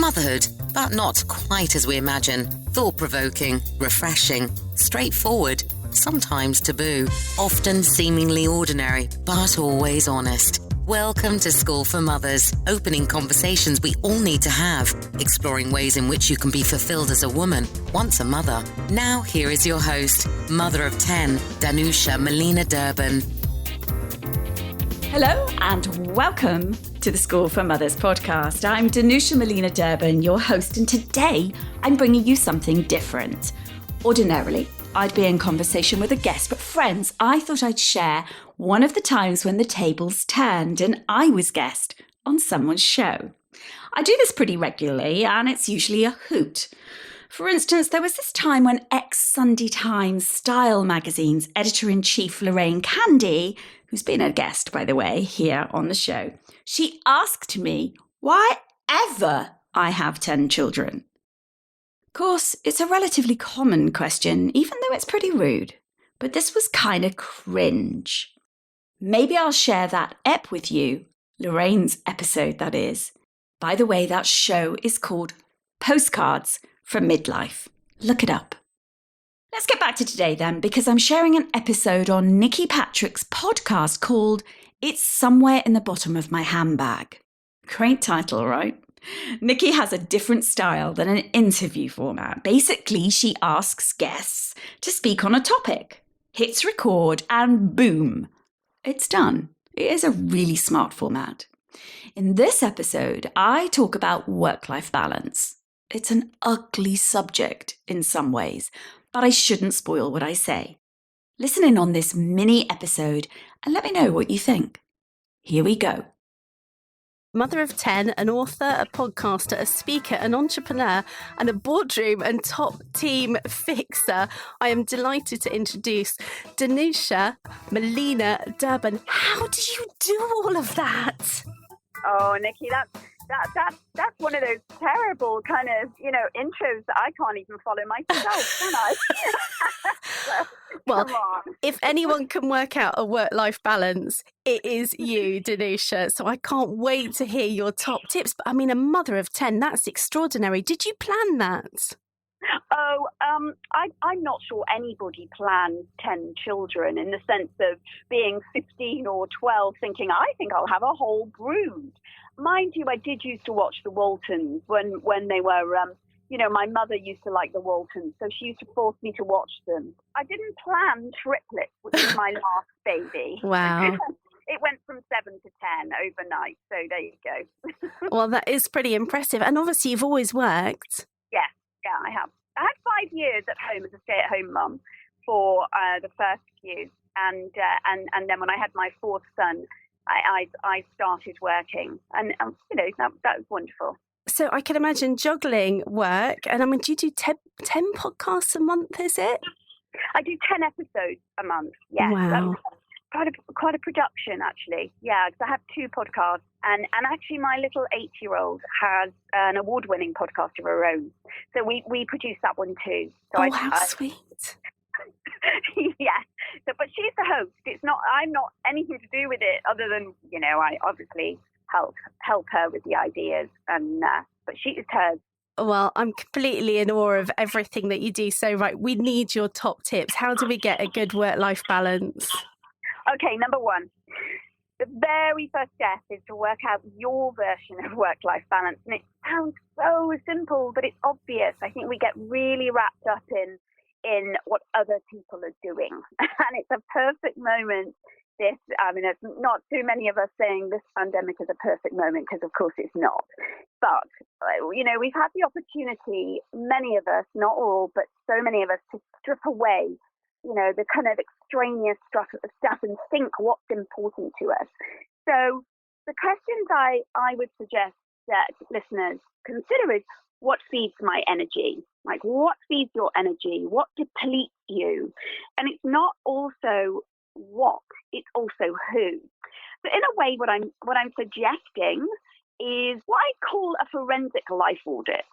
Motherhood, but not quite as we imagine. Thought-provoking, refreshing, straightforward, sometimes taboo, often seemingly ordinary, but always honest. Welcome to School for Mothers, opening conversations we all need to have, exploring ways in which you can be fulfilled as a woman, once a mother. Now, here is your host, mother of 10, Danusha Melina Durban. Hello and welcome to the School for Mothers podcast. I'm Danusha Melina Durban, your host, and today I'm bringing you something different. Ordinarily, I'd be in conversation with a guest, but friends, I thought I'd share one of the times when the tables turned and I was guest on someone's show. I do this pretty regularly and it's usually a hoot. For instance, there was this time when ex-Sunday Times Style magazine's editor-in-chief Lorraine Candy, who's been a guest, by the way, here on the show, she asked me why ever I have 10 children. Of course, it's a relatively common question, even though it's pretty rude. But this was kind of cringe. Maybe I'll share that ep with you, Lorraine's episode, that is. By the way, that show is called Postcards from Midlife. Look it up. Let's get back to today then, because I'm sharing an episode on Nicky Patrick's podcast called It's Somewhere in the Bottom of My Handbag. Great title, right? Nicky has a different style than an interview format. Basically, she asks guests to speak on a topic, hits record, and boom, it's done. It is a really smart format. In this episode, I talk about work-life balance. It's an ugly subject in some ways, but I shouldn't spoil what I say. Listen in on this mini episode and let me know what you think. Here we go. Mother of 10, an author, a podcaster, a speaker, an entrepreneur, and a boardroom and top team fixer, I am delighted to introduce Danusha Melina Durban. How do you do all of that? Oh, Nicky, that's one of those terrible kind of, intros that I can't even follow myself, can I? Well, come on. If anyone can work out a work-life balance, it is you, Danusha. So I can't wait to hear your top tips. But I mean, a mother of 10, that's extraordinary. Did you plan that? Oh, I'm not sure anybody plans 10 children in the sense of being 15 or 12 thinking, I think I'll have a whole brood. Mind you, I did used to watch the Waltons when they were, my mother used to like the Waltons, so she used to force me to watch them. I didn't plan triplets, which was my last baby. Wow. It went from 7 to 10 overnight, so there you go. Well, that is pretty impressive. And obviously you've always worked. Yeah, I have. I had 5 years at home as a stay-at-home mum for the first few, and then when I had my fourth son, I started working, and that was wonderful. So I can imagine juggling work, and I mean, do you do 10 podcasts a month? Is it? I do 10 episodes a month. Yeah, wow. Quite a production actually. Yeah, because I have 2 podcasts, and actually my little 8-year-old has an award-winning podcast of her own. So we produce that one too. So how sweet. Yeah. So, but she's the host. I'm not anything to do with it other than, I obviously help her with the ideas, and but she is hers. Well, I'm completely in awe of everything that you do. So, right, we need your top tips. How do we get a good work-life balance? Okay, number 1. The very first step is to work out your version of work-life balance. And it sounds so simple, but it's obvious. I think we get really wrapped up in what other people are doing. And it's a perfect moment. There's not too many of us saying this pandemic is a perfect moment, because of course it's not. But, we've had the opportunity, many of us, not all, but so many of us, to strip away the kind of extraneous stuff and think what's important to us. So the questions I would suggest that listeners consider is, what feeds my energy? Like, what feeds your energy? What depletes you? And it's not also what, it's also who. So in a way, what I'm suggesting is what I call a forensic life audit.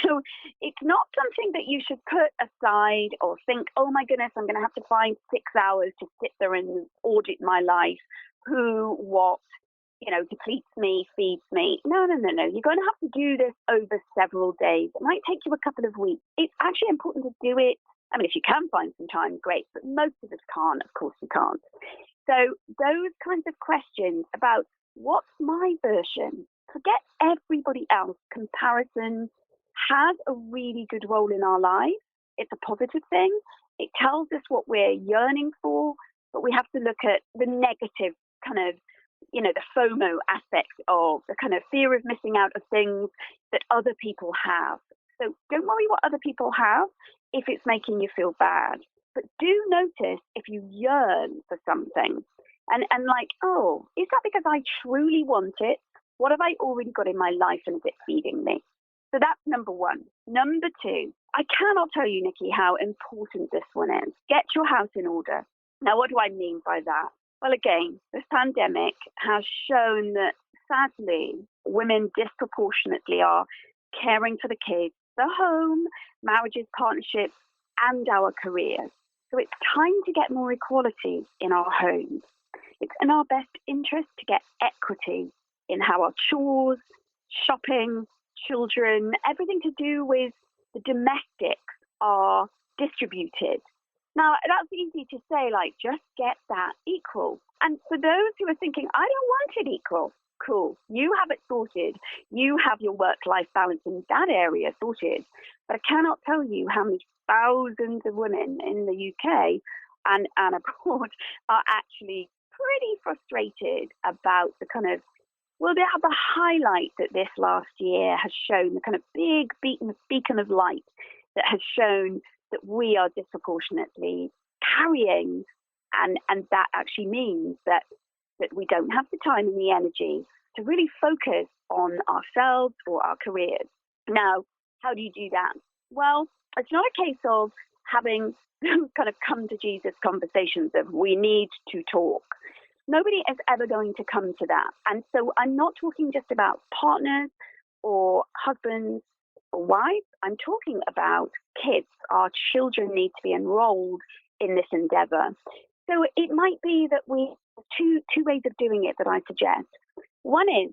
So it's not something that you should put aside or think, oh my goodness, I'm going to have to find 6 hours to sit there and audit my life. Who, what, depletes me, feeds me. No. You're going to have to do this over several days. It might take you a couple of weeks. It's actually important to do it. I mean, if you can find some time, great. But most of us can't. Of course, we can't. So those kinds of questions about what's my version, forget everybody else. Comparison has a really good role in our lives. It's a positive thing. It tells us what we're yearning for, but we have to look at the negative kind of, the FOMO aspect of the kind of fear of missing out of things that other people have. So don't worry what other people have if it's making you feel bad. But do notice if you yearn for something and like, oh, is that because I truly want it? What have I already got in my life and is it feeding me? So that's number one. Number two, I cannot tell you, Nikki, how important this one is. Get your house in order. Now, what do I mean by that? Well, again, this pandemic has shown that, sadly, women disproportionately are caring for the kids, the home, marriages, partnerships, and our careers. So it's time to get more equality in our homes. It's in our best interest to get equity in how our chores, shopping, children, everything to do with the domestics are distributed. Now, that's easy to say, like, just get that equal. And for those who are thinking, I don't want it equal, cool. You have it sorted. You have your work-life balance in that area sorted. But I cannot tell you how many thousands of women in the UK and abroad are actually pretty frustrated about the kind of, well, they have the highlight that this last year has shown, the kind of big beacon of light that has shown that we are disproportionately carrying, and that actually means that we don't have the time and the energy to really focus on ourselves or our careers. Now, how do you do that? Well, it's not a case of having kind of come to Jesus conversations of we need to talk. Nobody is ever going to come to that. And so I'm not talking just about partners or husbands or wives. I'm talking about kids. Our children need to be enrolled in this endeavor. So it might be that we two ways of doing it that I suggest. One is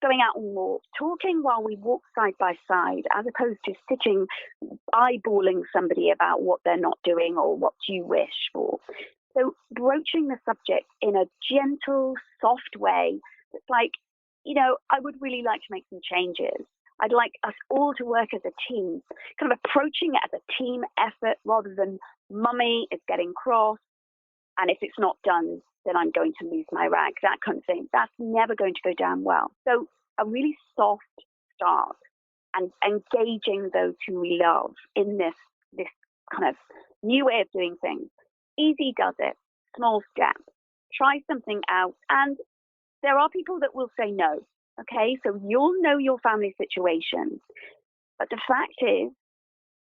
going out and walk, talking while we walk side by side, as opposed to sitting eyeballing somebody about what they're not doing or what you wish for. So broaching the subject in a gentle, soft way that's like, I would really like to make some changes. I'd like us all to work as a team, kind of approaching it as a team effort rather than mummy is getting cross. And if it's not done, then I'm going to lose my rag, that kind of thing. That's never going to go down well. So a really soft start and engaging those who we love in this kind of new way of doing things. Easy does it, small step. Try something out. And there are people that will say no. Okay, so you'll know your family situation. But the fact is,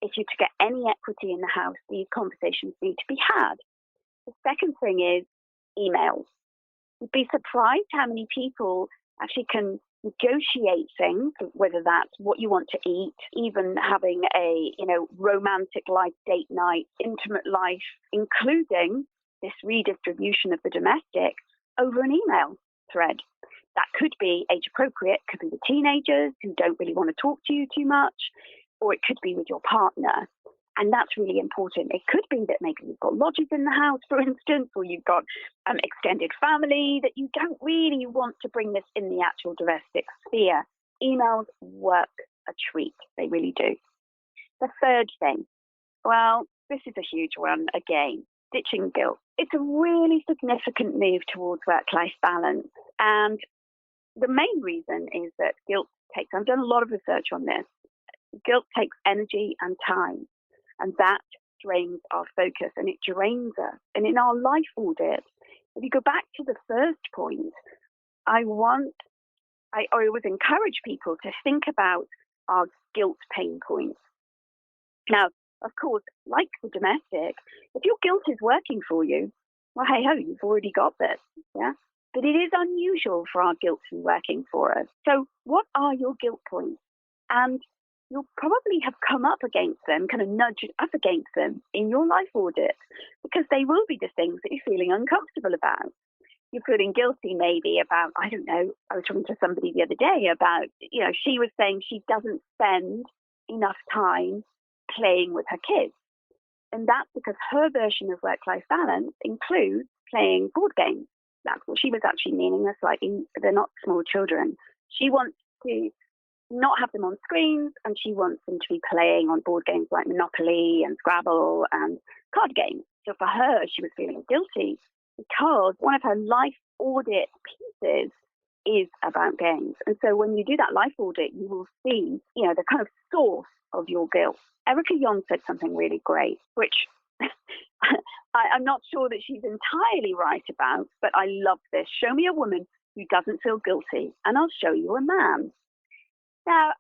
if you're to get any equity in the house, these conversations need to be had. The second thing is emails. You'd be surprised how many people actually can negotiate things, whether that's what you want to eat, even having a romantic life, date night, intimate life, including this redistribution of the domestic over an email thread. That could be age appropriate, could be with teenagers who don't really want to talk to you too much, or it could be with your partner. And that's really important. It could be that maybe you've got lodgers in the house, for instance, or you've got extended family that you don't really want to bring this in the actual domestic sphere. Emails work a treat. They really do. The third thing, well, this is a huge one again, ditching guilt. It's a really significant move towards work-life balance. And the main reason is that guilt takes, I've done a lot of research on this, guilt takes energy and time. And that drains our focus and it drains us. And in our life audit, if you go back to the first point, I always encourage people to think about our guilt pain points. Now, of course, like the domestic, if your guilt is working for you, well, hey ho, you've already got this, yeah? But it is unusual for our guilt to be working for us. So what are your guilt points? And you'll probably have come up against them, kind of nudged up against them in your life audit, because they will be the things that you're feeling uncomfortable about. you're feeling guilty maybe about, I don't know, I was talking to somebody the other day about, she was saying she doesn't spend enough time playing with her kids. And that's because her version of work-life balance includes playing board games. That's what she was actually meaning. They're not small children. She wants to not have them on screens, and she wants them to be playing on board games like Monopoly and Scrabble and card games. So for her, she was feeling guilty because one of her life audit pieces is about games. And so when you do that life audit, you will see, the kind of source of your guilt. Erica Yon said something really great, which I'm not sure that she's entirely right about, but I love this. Show me a woman who doesn't feel guilty, and I'll show you a man. Now,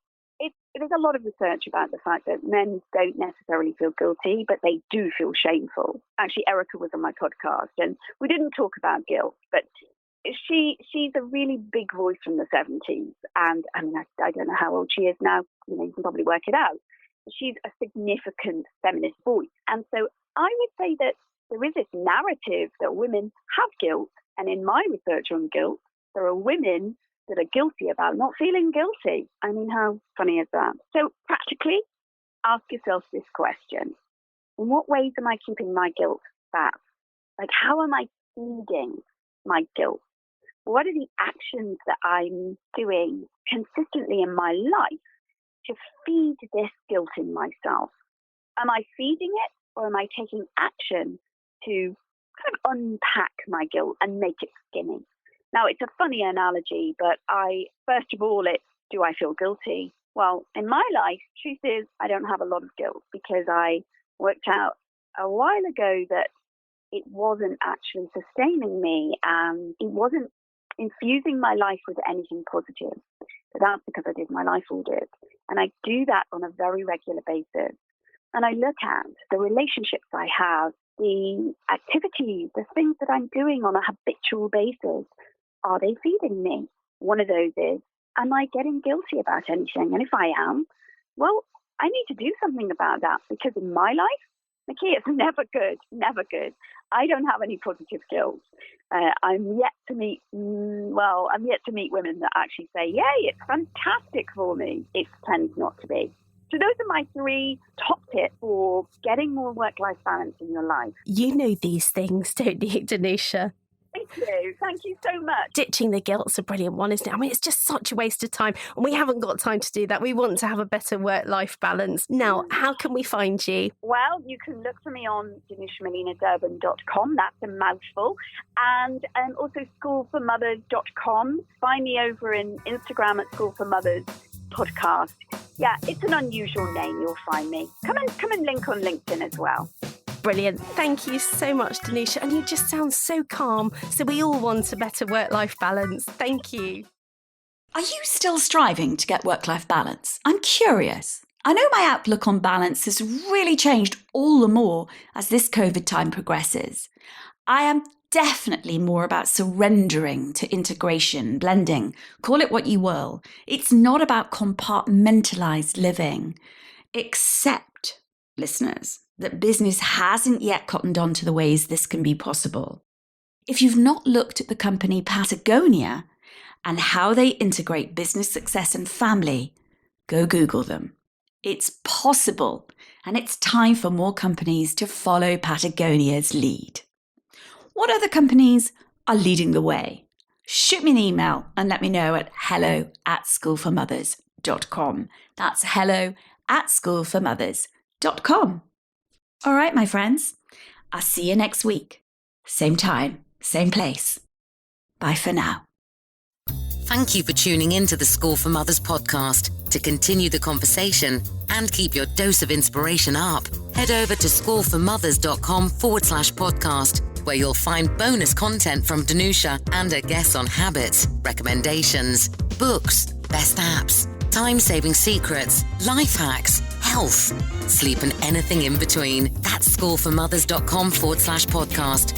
there's a lot of research about the fact that men don't necessarily feel guilty, but they do feel shameful. Actually, Erica was on my podcast, and we didn't talk about guilt, but she's a really big voice from the 70s. And I mean, I don't know how old she is now. You can probably work it out. She's a significant feminist voice. And so I would say that there is this narrative that women have guilt. And in my research on guilt, there are women that are guilty about not feeling guilty. I mean, how funny is that? So practically, ask yourself this question. In what ways am I keeping my guilt back? Like, how am I feeding my guilt? What are the actions that I'm doing consistently in my life to feed this guilt in myself? Am I feeding it, or am I taking action to kind of unpack my guilt and make it skinny? Now, it's a funny analogy, but first of all, it's, do I feel guilty? Well, in my life, truth is, I don't have a lot of guilt because I worked out a while ago that it wasn't actually sustaining me and it wasn't infusing my life with anything positive. So that's because I did my life audit. And I do that on a very regular basis. And I look at the relationships I have, the activities, the things that I'm doing on a habitual basis. Are they feeding me? One of those is, am I getting guilty about anything? And if I am, well, I need to do something about that, because in my life, Nicky, it's never good, never good. I don't have any positive guilt. I'm yet to meet women that actually say, yay, it's fantastic for me. It tends not to be. So those are my 3 top tips for getting more work-life balance in your life. You know these things, don't you, Danusha? Thank you. Thank you so much. Ditching the guilt's a brilliant one, isn't it? I mean, it's just such a waste of time, and we haven't got time to do that. We want to have a better work-life balance. Now, how can we find you? Well, you can look for me on danushamelinadurban.com. That's a mouthful. And also schoolformothers.com. Find me over in Instagram at School for Mothers Podcast. Yeah, it's an unusual name. You'll find me. Come and link on LinkedIn as well. Brilliant. Thank you so much, Danusha. And you just sound so calm. So we all want a better work-life balance. Thank you. Are you still striving to get work-life balance? I'm curious. I know my outlook on balance has really changed all the more as this COVID time progresses. I am definitely more about surrendering to integration, blending, call it what you will. It's not about compartmentalized living, except, listeners, that business hasn't yet cottoned on to the ways this can be possible. If you've not looked at the company Patagonia and how they integrate business success and family, go Google them. It's possible, and it's time for more companies to follow Patagonia's lead. What other companies are leading the way? Shoot me an email and let me know at hello@schoolformothers.com. That's hello@schoolformothers.com. All right, my friends, I'll see you next week. Same time, same place. Bye for now. Thank you for tuning in to the School for Mothers podcast. To continue the conversation and keep your dose of inspiration up, head over to schoolformothers.com/podcast, where you'll find bonus content from Danusha and her guests on habits, recommendations, books, best apps, time-saving secrets, life hacks, health, sleep, and anything in between. That's schoolformothers.com/podcast.